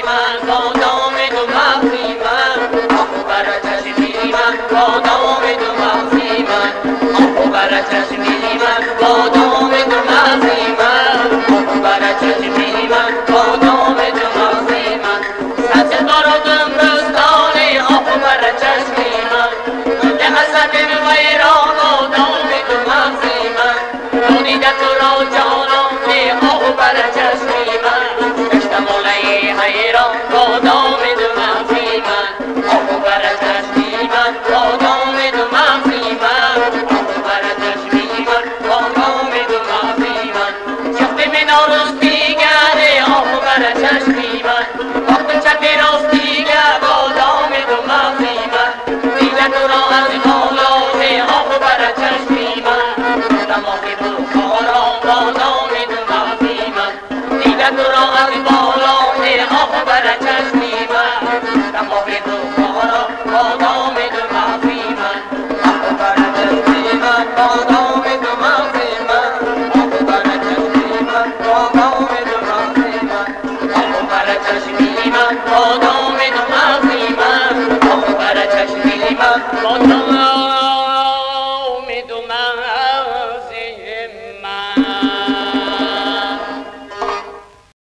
من با نام تو مغزی من آب بر چشمی من با نام تو مغزی من آب بر چشمی من با نام تو مغزی من آب بر چشمی من با نام تو مغزی من سچ دارم رستانی آب بر چشمی من که حسد ویران با نام تو مغزی من دونیده تو را جانان آب بر چشمی من گشتم مولای حیران با نام تو مغزی من آب بر چشمی من با نام تو مغزی من آب بر چشمی من با نام تو مغزی من چخت من راستی گره آب بر چشمی من وقت چپ راستی گره با نام تو مغزی من دیده تو را از بالای آب بر چشمی من دماغی بخارا با نام تو مغزی من دیده تو را از بالای آب بر چشمی من دماغی بخارا با نام تو مغزی من آب بر چشمی من با نام تو مغزی من آب بر چشمی من با نام تو مغزی من آب بر چشمی من با نام تو مغزی من آب بر چشمی من با